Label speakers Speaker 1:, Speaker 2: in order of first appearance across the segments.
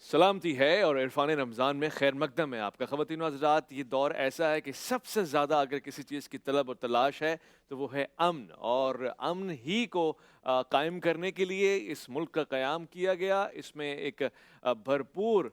Speaker 1: سلامتی ہے اور عرفان رمضان میں خیر مقدم ہے آپ کا خواتین و حضرات. یہ دور ایسا ہے کہ سب سے زیادہ اگر کسی چیز کی طلب اور تلاش ہے تو وہ ہے امن، اور امن ہی کو قائم کرنے کے لیے اس ملک کا قیام کیا گیا. اس میں ایک بھرپور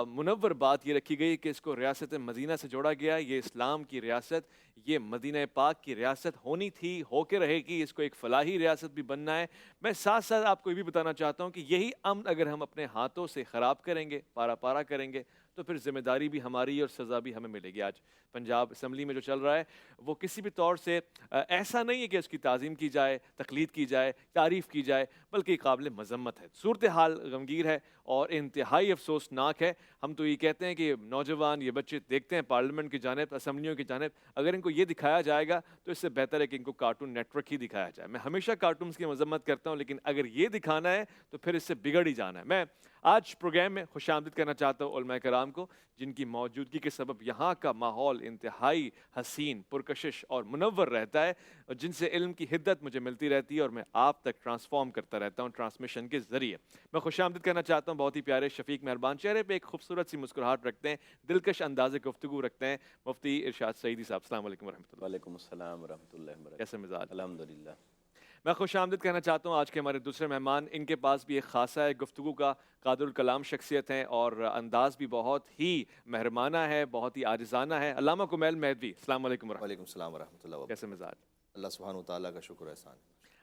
Speaker 1: منور بات یہ رکھی گئی کہ اس کو ریاست مدینہ سے جوڑا گیا. یہ اسلام کی ریاست، یہ مدینہ پاک کی ریاست ہونی تھی، ہو کے رہے گی. اس کو ایک فلاحی ریاست بھی بننا ہے. میں ساتھ ساتھ آپ کو یہ بھی بتانا چاہتا ہوں کہ یہی امن اگر ہم اپنے ہاتھوں سے خراب کریں گے، پارا پارا کریں گے، تو پھر ذمہ داری بھی ہماری اور سزا بھی ہمیں ملے گی. آج پنجاب اسمبلی میں جو چل رہا ہے وہ کسی بھی طور سے ایسا نہیں ہے کہ اس کی تعظیم کی جائے، تقلید کی جائے، تعریف کی جائے، بلکہ یہ قابل مذمت ہے. صورتحال غمگیر ہے اور انتہائی افسوسناک ہے. ہم تو یہ کہتے ہیں کہ نوجوان یہ بچے دیکھتے ہیں پارلیمنٹ کی جانب، اسمبلیوں کی جانب، اگر ان کو یہ دکھایا جائے گا تو اس سے بہتر ہے کہ ان کو کارٹون نیٹ ورک ہی دکھایا جائے. میں ہمیشہ کارٹونز کی مذمت کرتا ہوں، لیکن اگر یہ دکھانا ہے تو پھر اس سے بگڑ ہی جانا ہے. میں آج پروگرام میں خوش آمدید کرنا چاہتا ہوں علماء کرام کو، جن کی موجودگی کے سبب یہاں کا ماحول انتہائی حسین، پرکشش اور منور رہتا ہے، اور جن سے علم کی حدت مجھے ملتی رہتی ہے اور میں آپ تک ٹرانسفارم کرتا رہتا ہوں ٹرانسمیشن کے ذریعے. میں خوش آمدید کرنا چاہتا ہوں بہت ہی پیارے شفیق مہربان، چہرے پہ ایک خوبصورت سی مسکراہٹ رکھتے ہیں، دلکش انداز گفتگو رکھتے ہیں، مفتی ارشاد سعیدی صاحب. السلام علیکم ورحمۃ اللہ.
Speaker 2: وعلیکم السلام ورحمۃ اللہ وبرکاتہ.
Speaker 1: کیسے مزاج؟
Speaker 2: الحمدللہ.
Speaker 1: میں خوش آمدید کہنا چاہتا ہوں آج کے ہمارے دوسرے مہمان. ان کے پاس بھی ایک خاصہ ہے گفتگو کا، قادر الکلام شخصیت ہیں اور انداز بھی بہت ہی مہربانہ ہے، بہت ہی عاجزانہ ہے. علامہ کمیل مہدوی، السلام علیکم ورحمۃ
Speaker 2: وعلیکم السلام ورحمۃ اللہ
Speaker 1: اللہ.
Speaker 2: وبرکاتہ.
Speaker 1: کیسے مزاج؟
Speaker 2: اللہ سبحانہ و تعالیٰ کا شکر احسان.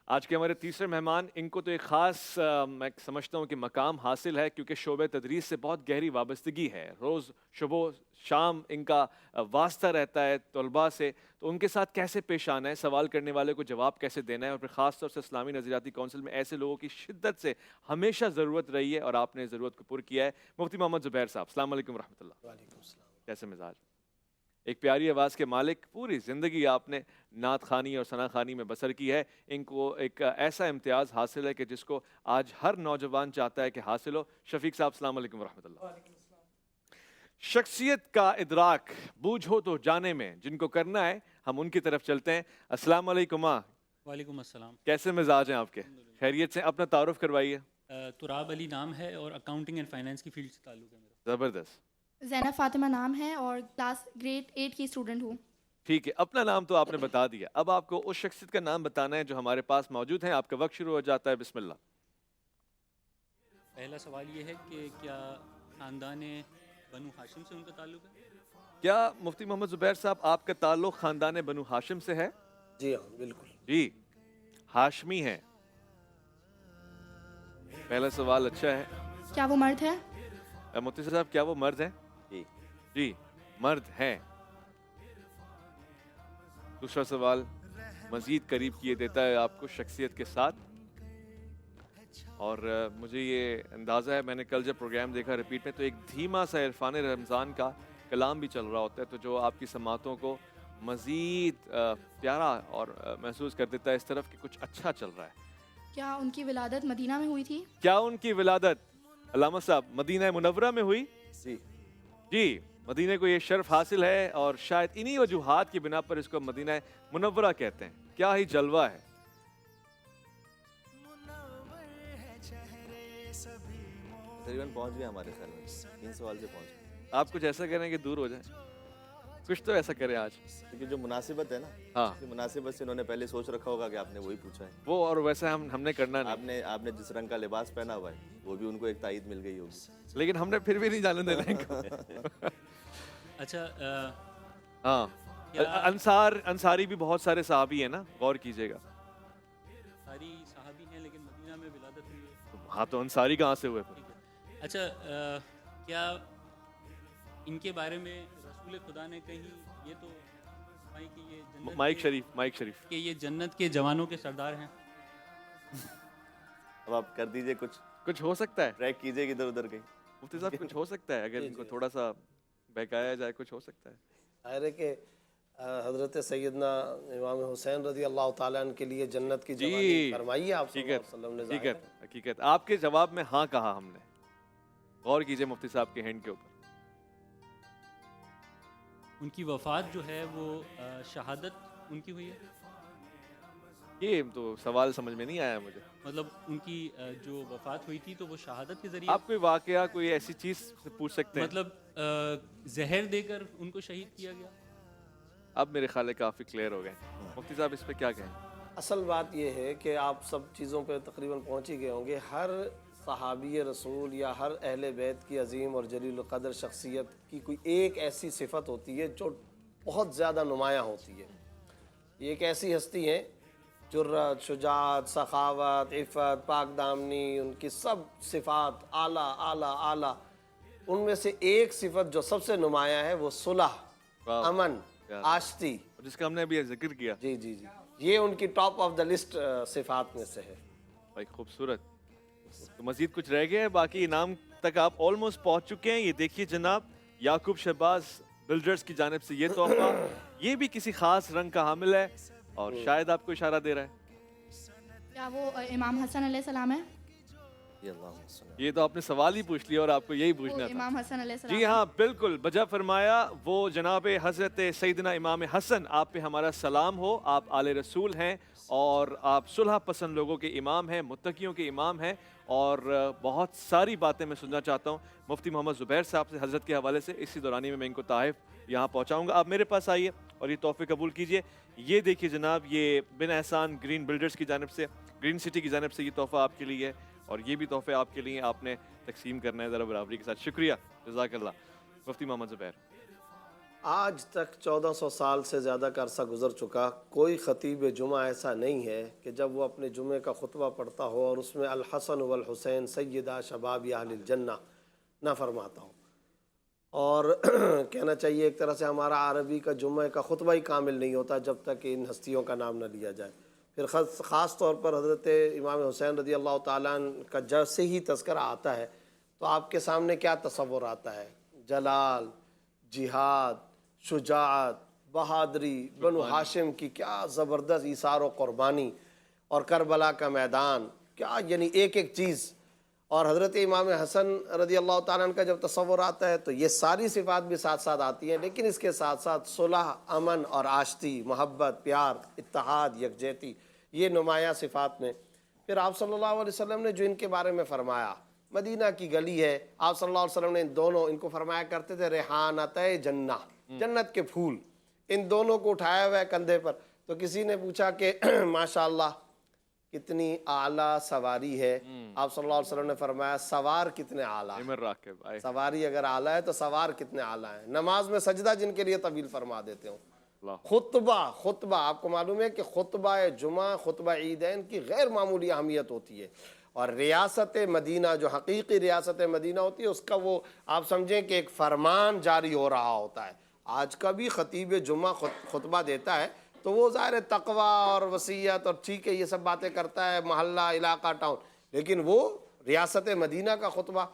Speaker 1: آج کے ہمارے تیسرے مہمان، ان کو تو ایک خاص میں سمجھتا ہوں کہ مقام حاصل ہے، کیونکہ شعبہ تدریس سے بہت گہری وابستگی ہے. روز صبح شام ان کا واسطہ رہتا ہے طلباء سے. تو ان کے ساتھ کیسے پیش آنا ہے، سوال کرنے والے کو جواب کیسے دینا ہے، اور پھر خاص طور سے اسلامی نظریاتی کونسل میں ایسے لوگوں کی شدت سے ہمیشہ ضرورت رہی ہے اور آپ نے ضرورت کو پور کیا ہے. مفتی محمد زبیر صاحب، السلام علیکم ورحمۃ اللہ.
Speaker 3: وعلیکم السلام.
Speaker 1: کیسے مزاج؟ ایک پیاری آواز کے مالک، پوری زندگی آپ نے نعت خوانی اور ثنا خوانی میں بسر کی ہے. ان کو ایک ایسا امتیاز حاصل ہے کہ جس کو آج ہر نوجوان چاہتا ہے کہ حاصل ہو. شفیق صاحب، السلام علیکم ورحمۃ اللہ. شخصیت کا ادراک بوجھو تو جانے میں، جن کو کرنا ہے ہم ان کی طرف چلتے ہیں. السلام علیکم.
Speaker 4: وعلیکم السلام.
Speaker 1: کیسے مزاج ہیں آپ کے؟ خیریت سے؟ اپنا تعارف کروائیے.
Speaker 4: تراب علی نام ہے اور اکاؤنٹنگ اینڈ فائنینس کی فیلڈ سے تعلق ہے میرا.
Speaker 1: زبردست.
Speaker 5: زینب فاطمہ نام ہے اور کلاس گریڈ 8 کی اسٹوڈنٹ ہوں.
Speaker 1: ٹھیک ہے، اپنا نام تو آپ نے بتا دیا، اب آپ کو اس شخصیت کا نام بتانا ہے جو ہمارے پاس موجود ہیں. آپ کا وقت شروع ہو جاتا ہے، بسم اللہ.
Speaker 4: پہلا سوال یہ ہے کہ کیا خاندان بنو ہاشم سے ان کا تعلق ہے؟
Speaker 1: کیا مفتی محمد زبیر صاحب آپ کا تعلق خاندان بنو ہاشم سے ہے؟
Speaker 3: جی ہاں بالکل.
Speaker 1: جی، ہاشمی ہیں. پہلا سوال اچھا ہے.
Speaker 5: کیا وہ مرد ہے؟
Speaker 1: مفتی صاحب، کیا وہ مرد ہیں؟
Speaker 2: جی
Speaker 1: جی مرد ہیں. دوسرا سوال مزید قریب کیے دیتا ہے آپ کو شخصیت کے ساتھ، اور مجھے یہ اندازہ ہے، میں نے کل جب پروگرام دیکھا ریپیٹ میں، تو ایک دھیما سا عرفان رمضان کا کلام بھی چل رہا ہوتا ہے، تو جو آپ کی سماعتوں کو مزید پیارا اور محسوس کر دیتا ہے اس طرف کہ کچھ اچھا چل رہا ہے.
Speaker 5: کیا ان کی ولادت مدینہ میں ہوئی تھی؟
Speaker 1: کیا ان کی ولادت علامہ صاحب مدینہ منورہ میں ہوئی؟
Speaker 2: جی
Speaker 1: جی، مدینہ کو یہ شرف حاصل ہے اور شاید انہی وجوہات کی بنا پر اس کو مدینہ منورہ کہتے ہیں. کیا ہی جلوہ ہے.
Speaker 2: تقریباً پہنچ گئے ہمارے خیال میں 3 سوال سے پہنچ گئے.
Speaker 1: آپ کچھ ایسا کریں کہ دور ہو جائیں، کچھ تو ایسا کریں آج.
Speaker 2: کیونکہ جو مناسبت ہے نا،
Speaker 1: ہاں،
Speaker 2: اس کی مناسبت سے انہوں نے پہلے سوچ رکھا ہوگا کہ آپ نے وہی پوچھا ہے.
Speaker 1: وہ اور ویسے ہم نے کرنا نہیں.
Speaker 2: آپ نے جس رنگ کا لباس پہنا ہوا ہے وہ بھی ان کو ایک تائید مل گئی ہوگی.
Speaker 1: لیکن ہم نے پھر بھی نہیں جانے دینا ان کو.
Speaker 4: اچھا
Speaker 1: ہاں، انصاری بھی بہت سارے صحابی ہیں نا، غور کیجئے گا.
Speaker 4: ساری صحابی ہیں لیکن مدینہ میں ولادت ہوئی ہے.
Speaker 1: ہاں، تو انصاری کہاں سے ہوئے پھر؟
Speaker 4: ٹھیک ہے. اچھا کیا ان کے بارے میں رسول خدا نے کہیں یہ تو کہ یہ جنت
Speaker 1: مائک شریف
Speaker 4: کہ یہ جنت کے جوانوں کے سردار ہیں؟
Speaker 2: اب آپ کر دیجئے،
Speaker 1: کچھ ہو سکتا ہے.
Speaker 2: ٹریک کیجئے ادھر ادھر کہیں.
Speaker 1: مفتی صاحب کچھ ہو سکتا ہے اگر ان کو تھوڑا سا بہکایا جائے، کچھ ہو سکتا ہے.
Speaker 3: ظاہر ہے کہ حضرت سیدنا امام حسین رضی اللہ تعالیٰ عنہ کے لیے جنت کی جوانی فرمائیے آپ صلی اللہ علیہ وسلم نے.
Speaker 1: حقیقت آپ کے جواب میں ہاں کہا ہم نے. غور کیجئے مفتی صاحب کے ہینڈ کے اوپر.
Speaker 4: ان کی وفات جو ہے وہ شہادت ان کی ہوئی ہے.
Speaker 1: یہ تو سوال سمجھ میں نہیں آیا مجھے.
Speaker 4: مطلب ان کی جو وفات ہوئی تھی تو وہ شہادت کے ذریعے,
Speaker 1: آپ کوئی واقعہ کوئی ایسی چیز سے پوچھ سکتے ہیں؟
Speaker 4: مطلب زہر دے کر ان کو شہید کیا گیا.
Speaker 1: اب میرے خیال ہے کافی کلیئر ہو گئے. مفتی صاحب اس پہ کیا کہیں؟
Speaker 3: اصل بات یہ ہے کہ آپ سب چیزوں پہ تقریباً پہنچ ہی گئے ہوں گے. ہر صحابی رسول یا ہر اہل بیت کی عظیم اور جلیل القدر شخصیت کی کوئی ایک ایسی صفت ہوتی ہے جو بہت زیادہ نمایاں ہوتی ہے. یہ ایک ایسی ہستی ہیں جرات، شجاعت، سخاوت، عفت، پاک دامنی، ان کی سب صفات اعلیٰ اعلیٰ اعلیٰ. ان میں سے ایک صفت جو سب سے نمایاں ہے وہ صلح،
Speaker 1: واو.
Speaker 3: امن، آشتی.
Speaker 1: جس کا ہم نے ابھی ذکر کیا.
Speaker 3: جی جی جی یہ ان کی ٹاپ آف دا لسٹ صفات میں سے ہے.
Speaker 1: بھائی خوبصورت. تو مزید کچھ رہ گیا ہے؟ باقی انعام تک آپ آلموسٹ پہنچ چکے ہیں. یہ دیکھیے جناب، یعقوب شہباز بلڈرز کی جانب سے یہ تحفہ، یہ بھی کسی خاص رنگ کا حامل ہے اور شاید آپ کو اشارہ دے رہا ہے.
Speaker 5: کیا وہ امام حسن علیہ السلام ہے؟
Speaker 1: یہ تو آپ نے سوال ہی پوچھ لیا اور آپ کو یہی
Speaker 5: وہ
Speaker 1: پوچھنا تھا.
Speaker 5: امام حسن علیہ السلام.
Speaker 1: جی ہاں بالکل بجا فرمایا. وہ جناب حضرت سیدنا امام حسن، آپ پہ ہمارا سلام ہو. آپ آل رسول ہیں اور آپ صلح پسند لوگوں کے امام ہیں، متقیوں کے امام ہیں. اور بہت ساری باتیں میں سننا چاہتا ہوں مفتی محمد زبیر صاحب سے حضرت کے حوالے سے. اسی دورانی میں ان کو تحائف یہاں پہنچاؤں گا. آپ میرے پاس آئیے اور یہ تحفے قبول کیجئے. یہ دیکھیے جناب، یہ بن احسان گرین بلڈرز کی جانب سے، گرین سٹی کی جانب سے یہ تحفہ آپ کے لیے ہے. اور یہ بھی تحفے آپ کے لیے آپ نے تقسیم کرنا ہے ذرا برابری کے ساتھ. شکریہ، جزاک اللہ. مفتی محمد زبیر.
Speaker 3: آج تک 1400 سال سے زیادہ کا عرصہ گزر چکا، کوئی خطیب جمعہ ایسا نہیں ہے کہ جب وہ اپنے جمعے کا خطبہ پڑھتا ہو اور اس میں الحسن والحسین سیدہ شباب اہل الجنہ نہ فرماتا ہو. اور کہنا چاہیے ایک طرح سے ہمارا عربی کا جمعے کا خطبہ ہی کامل نہیں ہوتا جب تک ان ہستیوں کا نام نہ لیا جائے. پھر خاص طور پر حضرت امام حسین رضی اللہ تعالیٰ عنہ کا جیسے ہی تذکرہ آتا ہے تو آپ کے سامنے کیا تصور آتا ہے؟ جلال، جہاد، شجاعت، بہادری، بنو ہاشم کی کیا زبردست ایثار و قربانی، اور کربلا کا میدان، کیا یعنی ایک ایک چیز. اور حضرت امام حسن رضی اللہ تعالیٰ عنہ کا جب تصور آتا ہے تو یہ ساری صفات بھی ساتھ ساتھ آتی ہیں، لیکن اس کے ساتھ ساتھ صلح، امن اور آشتی، محبت، پیار، اتحاد، یکجہتی، یہ نمایاں صفات میں. پھر آپ صلی اللہ علیہ وسلم نے جو ان کے بارے میں فرمایا، مدینہ کی گلی ہے، آپ صلی اللہ علیہ وسلم نے ان کو فرمایا کرتے تھے ریحانتِ جنہ، جنت کے پھول. ان دونوں کو اٹھایا ہوا ہے کندھے پر. تو کسی نے پوچھا کہ ماشاءاللہ کتنی اعلیٰ سواری ہے. آپ صلی اللہ علیہ وسلم نے فرمایا سوار کتنے اعلیٰ ہیں. سواری اگر اعلیٰ ہے تو سوار کتنے اعلیٰ ہیں. نماز میں سجدہ جن کے لیے طویل فرما دیتے ہوں. خطبہ آپ کو معلوم ہے کہ خطبہ جمعہ، خطبہ عیدین کی غیر معمولی اہمیت ہوتی ہے. اور ریاست مدینہ جو حقیقی ریاست مدینہ ہوتی ہے اس کا وہ آپ سمجھیں کہ ایک فرمان جاری ہو رہا ہوتا ہے. آج کا بھی خطیب جمعہ خطبہ دیتا ہے تو وہ ظاہر تقویٰ اور وصیت اور ٹھیک ہے یہ سب باتیں کرتا ہے، محلہ، علاقہ، ٹاؤن، لیکن وہ ریاست مدینہ کا خطبہ.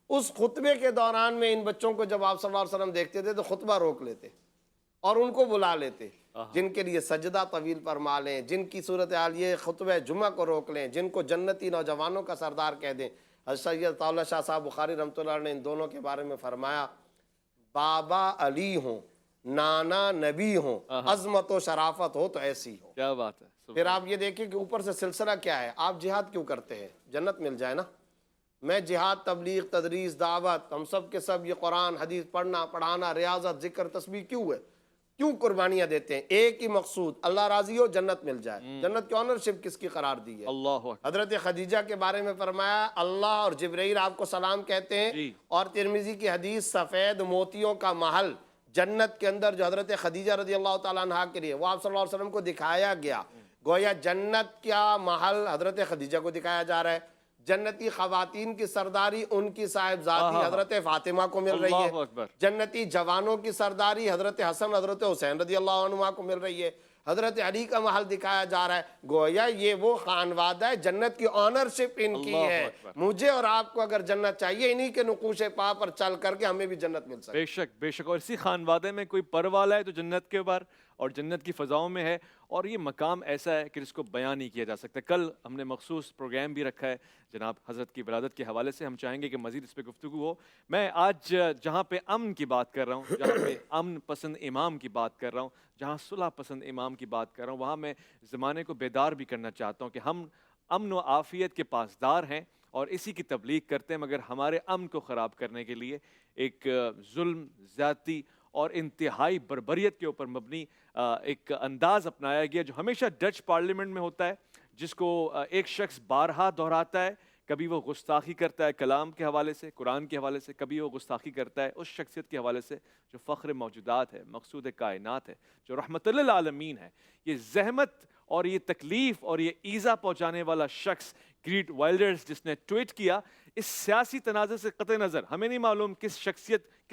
Speaker 3: اس خطبے کے دوران میں ان بچوں کو جب آپ صلی اللہ علیہ وسلم دیکھتے تھے تو خطبہ روک لیتے اور ان کو بلا لیتے جن کے لیے سجدہ طویل فرما لیں، جن کی صورتحال یہ خطبہ جمعہ کو روک لیں، جن کو جنتی نوجوانوں کا سردار کہہ دیں. حضرت سید طاولہ شاہ صاحب بخاری رحمۃ اللہ نے ان دونوں کے بارے میں فرمایا بابا علی ہوں، نانا نبی ہوں، عظمت و شرافت ہو تو ایسی ہو.
Speaker 1: کیا بات ہے.
Speaker 3: پھر آپ یہ دیکھیں کہ اوپر سے سلسلہ کیا ہے. آپ جہاد کیوں کرتے ہیں؟ جنت مل جائے نا. میں جہاد، تبلیغ، تدریس، دعوت، ہم سب کے سب یہ قرآن حدیث پڑھنا، پڑھانا، ریاضت، ذکر، تسبیح کیوں ہے؟ کیوں قربانیاں دیتے ہیں؟ ایک ہی مقصود، اللہ راضی ہو، جنت مل جائے. جنت کی آنرشپ کس کی قرار دی ہے؟
Speaker 1: اللہ.
Speaker 3: حضرت خدیجہ کے بارے میں فرمایا اللہ اور جبرائیل آپ کو سلام کہتے ہیں. اور ترمذی کی حدیث سفید موتیوں کا محل جنت کے اندر جو حضرت خدیجہ رضی اللہ تعالیٰ عنہ کے لیے وہ آپ صلی اللہ علیہ وسلم کو دکھایا گیا. گویا جنت کا محل حضرت خدیجہ کو دکھایا جا رہا ہے. جنتی خواتین کی سرداری ان کی صاحبزادی حضرت فاطمہ کو مل رہی ہے. جنتی جوانوں کی سرداری حضرت حسن، حضرت حسین رضی اللہ عنہ کو مل رہی ہے. حضرت علی کا محل دکھایا جا رہا ہے. گویا یہ وہ خانوادہ ہے، جنت کی آنرشپ ان کی ہے. مجھے اور آپ کو اگر جنت چاہیے انہی کے نقوش پا پر چل کر کے ہمیں بھی جنت مل سکے.
Speaker 1: بے شک بے شک. اور اسی خانوادے میں کوئی پر والا ہے تو جنت کے بار اور جنت کی فضاؤں میں ہے. اور یہ مقام ایسا ہے کہ جس کو بیان نہیں کیا جا سکتا. کل ہم نے مخصوص پروگرام بھی رکھا ہے جناب حضرت کی ولادت کے حوالے سے. ہم چاہیں گے کہ مزید اس پہ گفتگو ہو. میں آج جہاں پہ امن کی بات کر رہا ہوں، جہاں پہ امن پسند امام کی بات کر رہا ہوں، جہاں صلح پسند امام کی بات کر رہا ہوں، وہاں میں زمانے کو بیدار بھی کرنا چاہتا ہوں کہ ہم امن و عافیت کے پاسدار ہیں اور اسی کی تبلیغ کرتے ہیں، مگر ہمارے امن کو خراب کرنے کے لیے ایک ظلم، زیادتی اور انتہائی بربریت کے اوپر مبنی ایک انداز اپنایا گیا جو ہمیشہ ڈچ پارلیمنٹ میں ہوتا ہے، جس کو ایک شخص بارہا دہراتا ہے. کبھی وہ گستاخی کرتا ہے کلام کے حوالے سے، قرآن کے حوالے سے، کبھی وہ گستاخی کرتا ہے اس شخصیت کے حوالے سے جو فخر موجودات ہے، مقصود کائنات ہے، جو رحمت للعالمین ہے. یہ زحمت اور یہ تکلیف اور یہ ایذا پہنچانے والا شخص گریٹ وائلڈرز جس نے ٹویٹ کیا، اس سیاسی تنازع سے قطع نظر ہمیں نہیں معلوم کس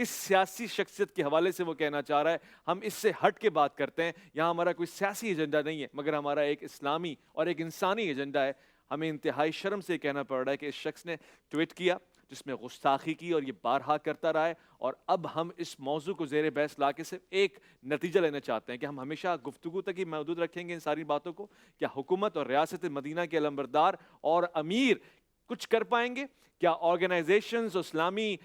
Speaker 1: سیاسی شخصیت کے حوالے سے وہ کہنا چاہ رہا ہے. ہم اس سے ہٹ کے بات کرتے ہیں. یہاں ہمارا کوئی سیاسی ایجنڈا نہیں ہے، مگر ہمارا ایک اسلامی اور ایک انسانی ایجنڈا ہے. ہمیں انتہائی شرم سے کہنا پڑ رہا ہے کہ اس شخص نے ٹویٹ کیا جس میں گستاخی کی اور یہ بارہا کرتا رہا ہے. اور اب ہم اس موضوع کو زیر بحث لا کے صرف ایک نتیجہ لینا چاہتے ہیں کہ ہم ہمیشہ گفتگو تک ہی محدود رکھیں گے ان ساری باتوں کو. کیا حکومت اور ریاست مدینہ کے علمبردار اور امیر کچھ کر پائیں گے؟ کیا آرگنائزیشنز اسلامی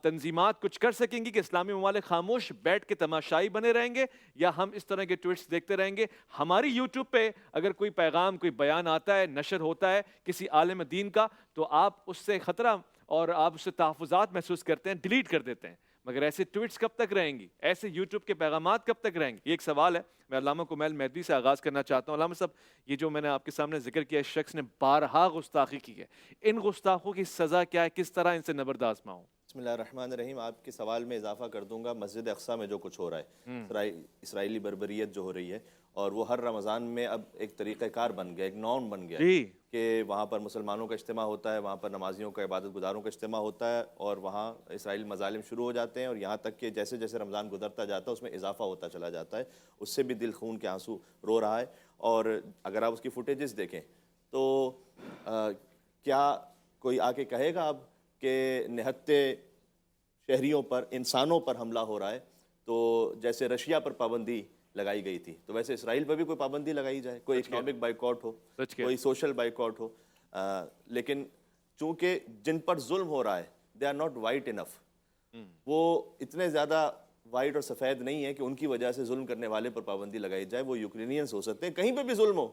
Speaker 1: تنظیمات کچھ کر سکیں گی کہ اسلامی ممالک خاموش بیٹھ کے تماشائی بنے رہیں گے، یا ہم اس طرح کے ٹویٹس دیکھتے رہیں گے؟ ہماری یوٹیوب پہ اگر کوئی پیغام، کوئی بیان آتا ہے، نشر ہوتا ہے کسی عالم دین کا، تو آپ اس سے خطرہ اور آپ اس سے تحفظات محسوس کرتے ہیں، ڈیلیٹ کر دیتے ہیں. مگر ایسے ٹویٹس کب تک رہیں گی؟ ایسے یوٹیوب کے پیغامات کب تک رہیں گے؟ یہ ایک سوال ہے. میں علامہ کمیل مہدوی سے آغاز کرنا چاہتا ہوں. علامہ صاحب، یہ جو میں نے آپ کے سامنے ذکر کیا، اس شخص نے بارہا گستاخی کی ہے، ان گستاخوں کی سزا کیا ہے؟ کس طرح ان سے نبرد آزماؤں؟
Speaker 2: بسم اللہ الرحمن الرحیم. آپ کے سوال میں اضافہ کر دوں گا. مسجد اقصیٰ میں جو کچھ ہو رہا ہے، اسرائیلی بربریت جو ہو رہی ہے، اور وہ ہر رمضان میں اب ایک طریقہ کار بن گیا، ایک نارم بن گیا کہ وہاں پر مسلمانوں کا اجتماع ہوتا ہے، وہاں پر نمازیوں کا، عبادت گزاروں کا اجتماع ہوتا ہے، اور وہاں اسرائیل مظالم شروع ہو جاتے ہیں، اور یہاں تک کہ جیسے جیسے رمضان گزرتا جاتا ہے اس میں اضافہ ہوتا چلا جاتا ہے. اس سے بھی دل خون کے آنسو رو رہا ہے. اور اگر آپ اس کی فوٹیجز دیکھیں تو کیا کوئی آ کے کہے گا اب کہ نہتے شہریوں پر، انسانوں پر حملہ ہو رہا ہے؟ تو جیسے رشیا پر پابندی لگائی گئی تھی، تو ویسے اسرائیل پر بھی کوئی پابندی لگائی جائے، کوئی اکنامک بائیکاٹ ہو، کوئی سوشل بائیکاٹ ہو. لیکن چونکہ جن پر ظلم ہو رہا ہے دے آر ناٹ وائٹ انف، وہ اتنے زیادہ وائٹ اور سفید نہیں ہے کہ ان کی وجہ سے ظلم کرنے والے پر پابندی لگائی جائے. وہ یوکرینینز ہو سکتے ہیں، کہیں پہ بھی ظلم ہو،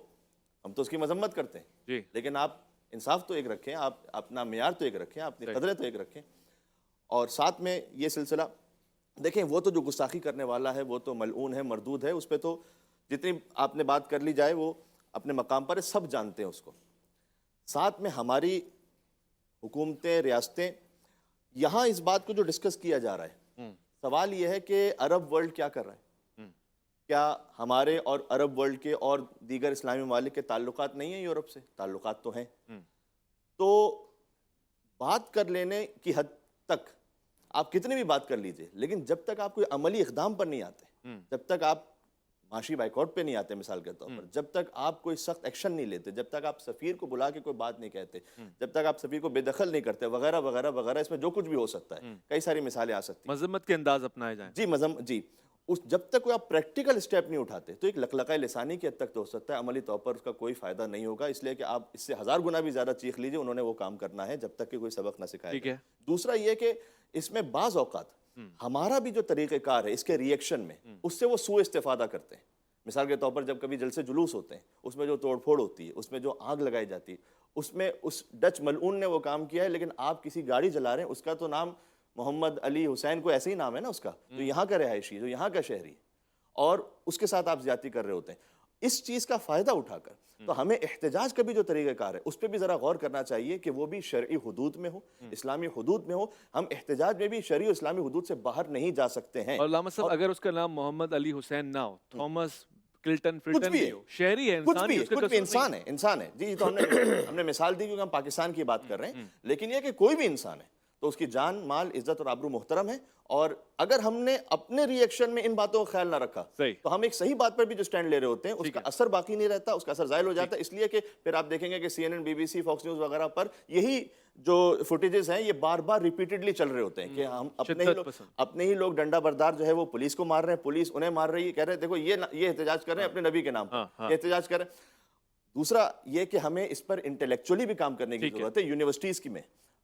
Speaker 2: ہم تو اس کی مذمت کرتے ہیں، لیکن آپ انصاف تو ایک رکھیں، آپ اپنا معیار تو ایک رکھیں، اپنی قدریں تو ایک رکھیں. اور ساتھ میں یہ سلسلہ دیکھیں، وہ تو جو گستاخی کرنے والا ہے وہ تو ملعون ہے، مردود ہے، اس پہ تو جتنی آپ نے بات کر لی جائے وہ اپنے مقام پر ہے، سب جانتے ہیں اس کو. ساتھ میں ہماری حکومتیں، ریاستیں، یہاں اس بات کو جو ڈسکس کیا جا رہا ہے، سوال یہ ہے کہ عرب ورلڈ کیا کر رہا ہے؟ کیا ہمارے اور عرب ورلڈ کے اور دیگر اسلامی ممالک کے تعلقات نہیں ہیں؟ یورپ سے تعلقات تو ہیں. تو بات کر لینے کی حد تک آپ کتنی بھی بات کر لیجئے، لیکن جب تک آپ کوئی عملی اقدام پر نہیں آتے، جب تک آپ معاشی بائیکاٹ پہ نہیں آتے، مثال کے طور پر، جب تک آپ کوئی سخت ایکشن نہیں لیتے، جب تک آپ سفیر کو بلا کے کوئی بات نہیں کہتے، جب تک آپ سفیر کو بے دخل نہیں کرتے، وغیرہ وغیرہ وغیرہ، اس میں جو کچھ بھی ہو سکتا ہے، کئی ساری مثالیں آ سکتی ہیں.
Speaker 1: مذمت کے انداز اپنائے جائیں.
Speaker 2: جی جب تک کوئی آپ پریکٹیکل اسٹیپ نہیں اٹھاتے تو ایک لقلقہ لسانی کی حد تک تو ہو سکتا ہے، عملی طور پر اس کا کوئی فائدہ نہیں ہوگا. اس لیے کہ آپ اس سے 1000 گنا بھی زیادہ چیخ لیجئے، انہوں نے وہ کام کرنا ہے جب تک کہ کوئی سبق نہ سکھائے گا. دوسرا یہ کہ اس میں بعض اوقات ہمارا بھی جو طریقہ کار ہے اس کے ری ایکشن میں، اس سے وہ سوء استفادہ کرتے ہیں. مثال کے طور پر جب کبھی جلسے جلوس ہوتے ہیں، اس میں جو توڑ پھوڑ ہوتی ہے، اس میں جو آگ لگائی جاتی ہے، اس میں اس ڈچ ملعون نے وہ کام کیا ہے، لیکن آپ کسی گاڑی چلا رہے ہیں، اس کا تو نام محمد علی حسین، کوئی ایسے ہی نام ہے نا اس کا، جو یہاں کا رہائشی ہے، جو یہاں کا شہری ہے، اور اس کے ساتھ آپ زیادتی کر رہے ہوتے ہیں. اس چیز کا فائدہ اٹھا کر تو ہمیں احتجاج کا بھی جو طریقہ کار ہے اس پہ بھی ذرا غور کرنا چاہیے کہ وہ بھی شرعی حدود میں ہو، اسلامی حدود میں ہو. ہم احتجاج میں بھی شرعی و اسلامی حدود سے باہر نہیں جا سکتے ہیں.
Speaker 1: اور علامہ صاحب، اگر اس کا نام محمد علی حسین نہ ہو، تھامس کلٹن فلٹن بھی ہو، شہری ہے،
Speaker 2: کچھ بھی انسان ہے. جی تو ہم نے مثال دی کیونکہ ہم پاکستان کی بات کر رہے ہیں، لیکن یہ کہ کوئی بھی انسان ہے تو اس کی جان، مال، عزت اور آبرو محترم ہے. اور اگر ہم نے اپنے ری ایکشن میں ان باتوں کا خیال نہ رکھا تو ہم ایک صحیح بات پر بھی جو سٹینڈ لے رہے ہوتے ہیں اس کا اثر باقی نہیں رہتا، اس کا اثر زائل ہو جاتا ہے. اس لیے کہ پھر آپ دیکھیں گے کہ CNN، BBC، فاکس نیوز وغیرہ پر یہی جو فوٹیجز ہیں یہ بار بار ریپیٹڈلی چل رہے ہوتے ہیں کہ ہم اپنے ہی لوگ ڈنڈا بردار جو ہے وہ پولیس کو مار رہے ہیں، پولیس انہیں مار رہی ہے، کہہ رہے ہیں دیکھو یہ احتجاج کر رہے ہیں اپنے نبی کے نام پر، یہ احتجاج کر رہے ہیں. دوسرا یہ کہ ہمیں اس پر انٹلیکچولی بھی کام کرنے کی ضرورت ہے. یونیورسٹیز کی میں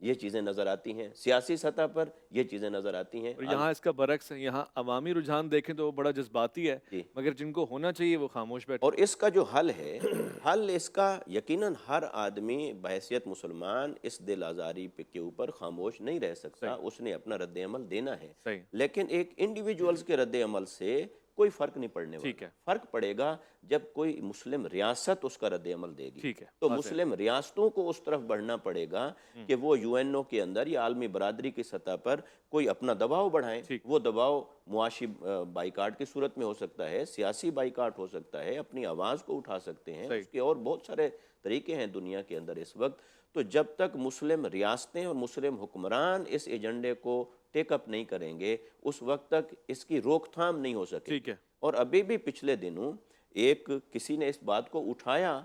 Speaker 6: یہ چیزیں نظر آتی ہیں، سیاسی سطح پر یہ چیزیں نظر آتی ہیں.
Speaker 1: اور یہاں اس کا برعکس ہے، یہاں عوامی رجحان دیکھیں تو وہ بڑا جذباتی ہے،
Speaker 6: جی.
Speaker 1: مگر جن کو ہونا چاہیے وہ خاموش بیٹھے.
Speaker 6: اور اس کا جو حل ہے، حل اس کا یقیناً ہر آدمی بحیثیت مسلمان اس دل آزاری کے اوپر خاموش نہیں رہ سکتا، اس نے اپنا رد عمل دینا ہے.
Speaker 1: صحیح.
Speaker 6: لیکن ایک انڈیویجولز کے رد عمل سے کوئی فرق نہیں پڑنے
Speaker 1: ٹھیک
Speaker 6: والا.
Speaker 1: ہے.
Speaker 6: فرق پڑے گا جب کوئی مسلم ریاست اس کا رد عمل دے گی.
Speaker 1: ٹھیک ہے.
Speaker 6: تو مسلم ریاستوں کو اس طرف بڑھنا پڑے گا کہ وہ یو این او کے اندر یا عالمی برادری کی سطح پر کوئی اپنا دباؤ بڑھائیں. وہ دباؤ معاشی بائیکاٹ کی صورت میں ہو سکتا ہے، سیاسی بائیکاٹ ہو سکتا ہے، اپنی آواز کو اٹھا سکتے ہیں. اس کے اور بہت سارے طریقے ہیں دنیا کے اندر اس وقت. تو جب تک مسلم ریاستیں اور مسلم حکمران اس ایجنڈے کو ٹیک اپ نہیں کریں گے، اس وقت تک اس کی روک تھام نہیں ہو سکے.
Speaker 1: ٹھیک ہے.
Speaker 6: اور ابھی بھی پچھلے دنوں ایک کسی نے اس بات کو اٹھایا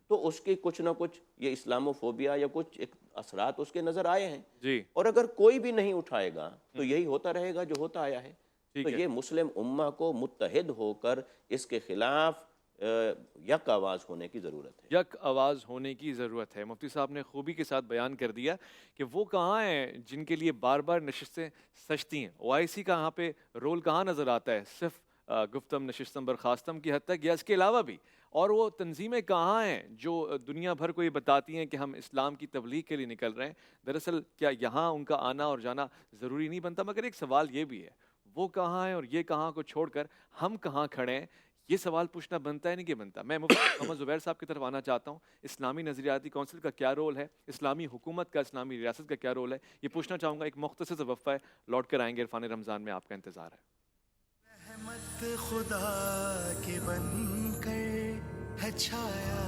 Speaker 6: تو اس کی کچھ نہ کچھ یہ اسلامو فوبیا یا کچھ اثرات اس کے نظر آئے ہیں.
Speaker 1: جی.
Speaker 6: اور اگر کوئی بھی نہیں اٹھائے گا تو یہی ہوتا رہے گا جو ہوتا آیا ہے. تو یہ مسلم امہ کو متحد ہو کر اس کے خلاف یک آواز ہونے کی ضرورت ہے.
Speaker 1: یک آواز ہونے کی ضرورت ہے. مفتی صاحب نے خوبی کے ساتھ بیان کر دیا کہ وہ کہاں ہیں جن کے لیے بار بار نشستیں سجتی ہیں. او آئی سی کا یہاں پہ رول کہاں نظر آتا ہے؟ صرف گفتم نشستم برخاستم کی حد تک یا اس کے علاوہ بھی؟ اور وہ تنظیمیں کہاں ہیں جو دنیا بھر کو یہ بتاتی ہیں کہ ہم اسلام کی تبلیغ کے لیے نکل رہے ہیں؟ دراصل کیا یہاں ان کا آنا اور جانا ضروری نہیں بنتا؟ مگر ایک سوال یہ بھی ہے، وہ کہاں ہیں اور یہ کہاں کو چھوڑ کر ہم کہاں کھڑے ہیں؟ یہ سوال پوچھنا بنتا ہے نہیں کہ بنتا. میں مفتی محمد زبیر صاحب کی طرف آنا چاہتا ہوں. اسلامی نظریاتی کونسل کا کیا رول ہے؟ اسلامی حکومت کا، اسلامی ریاست کا کیا رول ہے؟ یہ پوچھنا چاہوں گا. ایک مختصر سا وقفہ ہے، لوٹ کر آئیں گے. عرفان رمضان میں آپ کا انتظار ہے.
Speaker 7: رحمت خدا کے بن کر ہے چھایا